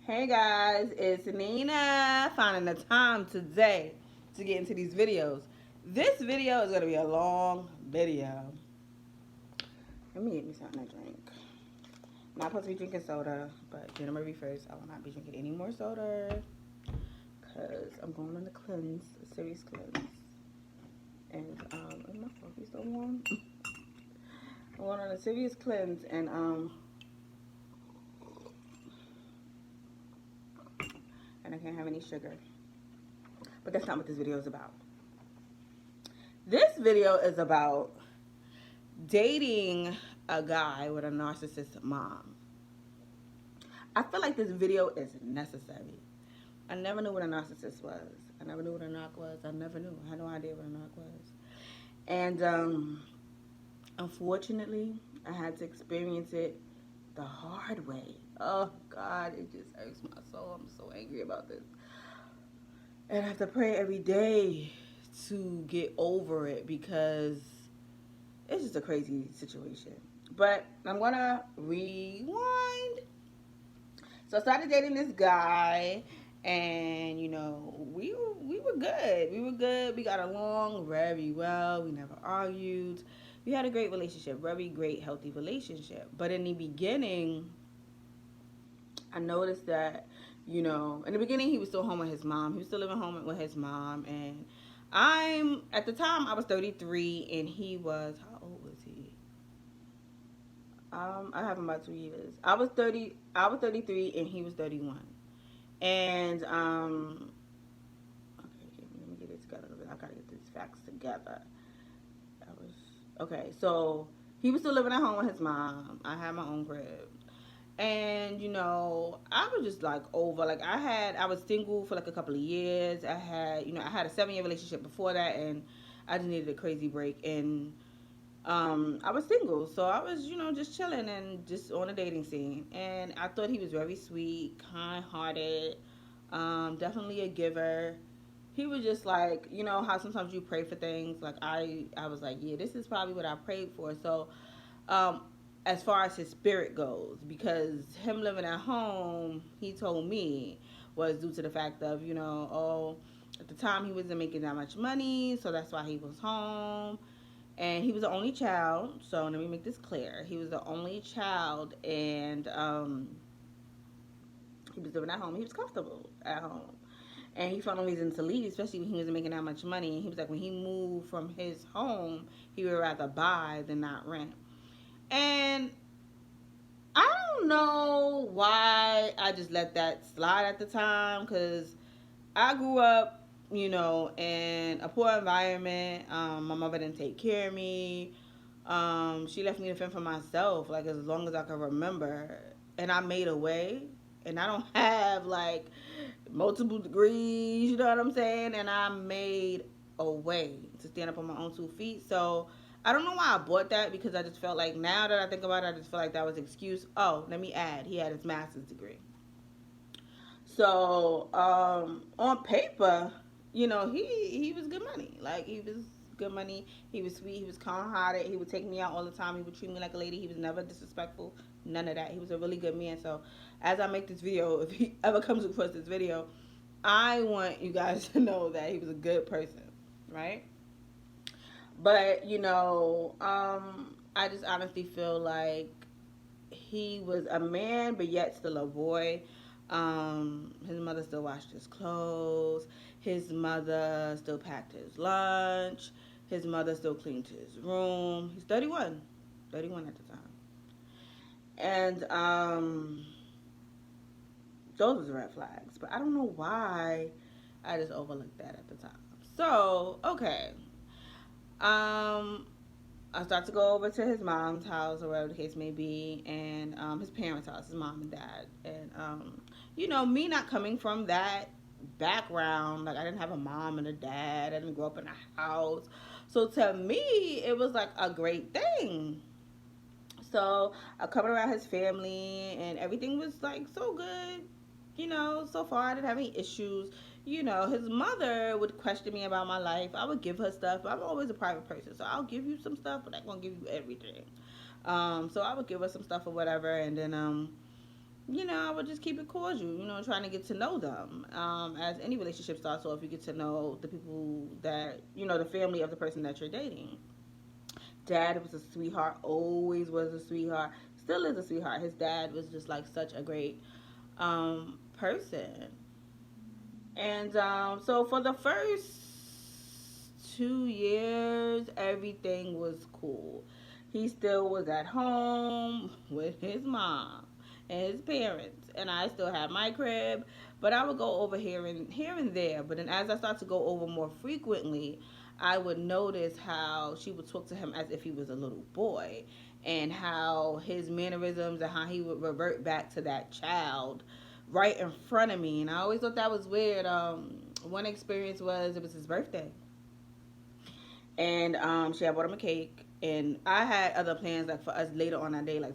Hey guys, it's Nina finding the time today to get into these videos. This video is going to be a long video. Let me get me something to drink. I'm not supposed to be drinking soda, but January 1st, I will not be drinking any more soda because I'm going on a cleanse, a serious cleanse. And, is my coffee still warm? I'm going on a serious cleanse and I can't have any sugar. But that's not what this video is about. This video is about dating a guy with a narcissist mom. I feel like this video is necessary. I never knew what a narcissist was. I never knew what a narc was. I never knew. I had no idea what a narc was. And unfortunately, I had to experience it the hard way. Oh, God, it just hurts my soul. I'm so angry about this. And I have to pray every day to get over it because it's just a crazy situation. But I'm going to rewind. So I started dating this guy, and we were good. We were good. We got along very well. We never argued. We had a great relationship, very great, healthy relationship. But in the beginning, I noticed that, in the beginning he was still home with his mom. He was still living home with his mom, and at the time I was 33, and he was, how old was he? I have him about 2 years. I was 33 and he was 31. And okay, let me get it together. I gotta get these facts together. Okay, so he was still living at home with his mom. I had my own crib. And I was just like over, like I was single for like a couple of years. I had a 7-year relationship before that, and I just needed a crazy break. And I was single, so I was, just chilling and just on a dating scene. And I thought he was very sweet, kind-hearted, definitely a giver. He was just like, how sometimes you pray for things. Like I was like, yeah, this is probably what I prayed for. So, um, as far as his spirit goes, because him living at home, he told me was due to the fact of, at the time he wasn't making that much money, so that's why he was home. And he was the only child, so let me make this clear. He was the only child, and he was living at home. He was comfortable at home. And he found no reason to leave, especially when he wasn't making that much money. And he was like, when he moved from his home, he would rather buy than not rent. And I don't know why I just let that slide at the time, because I grew up, in a poor environment. My mother didn't take care of me. She left me to fend for myself, like as long as I can remember. And I made a way. And I don't have like multiple degrees, you know what I'm saying? And I made a way to stand up on my own 2 feet. So I don't know why I bought that, because I just felt like, now that I think about it, I just feel like that was an excuse. Oh, let me add, he had his master's degree. So on paper, he was good money. Like, he was good money. He was sweet. He was kind-hearted. He would take me out all the time. He would treat me like a lady. He was never disrespectful. None of that. He was a really good man. So as I make this video, if he ever comes across this video, I want you guys to know that he was a good person, right? But I just honestly feel like he was a man, but yet still a boy. His mother still washed his clothes. His mother still packed his lunch. His mother still cleaned his room. He's 31. 31 at the time. And those was red flags. But I don't know why I just overlooked that at the time. So, okay. Um, I start to go over to his mom's house, or whatever the case may be, and his parents' house, his mom and dad. And, me not coming from that background, like I didn't have a mom and a dad, I didn't grow up in a house. So to me, it was like a great thing. So I coming around his family, and everything was like so good. So far I didn't have any issues. His mother would question me about my life. I would give her stuff. I'm always a private person, so I'll give you some stuff, but I'm not gonna give you everything. So I would give her some stuff or whatever, and then I would just keep it cordial, trying to get to know them. As any relationship starts off, you get to know the people that, the family of the person that you're dating. Dad was a sweetheart, always was a sweetheart, still is a sweetheart. His dad was just like such a great person. And so for the first 2 years, everything was cool. He still was at home with his mom and his parents, and I still had my crib. But I would go over here and there. But then as I started to go over more frequently, I would notice how she would talk to him as if he was a little boy, and how his mannerisms and how he would revert back to that child right in front of me. And I always thought that was weird. One experience was, it was his birthday, and she had bought him a cake, and I had other plans like for us later on that day, like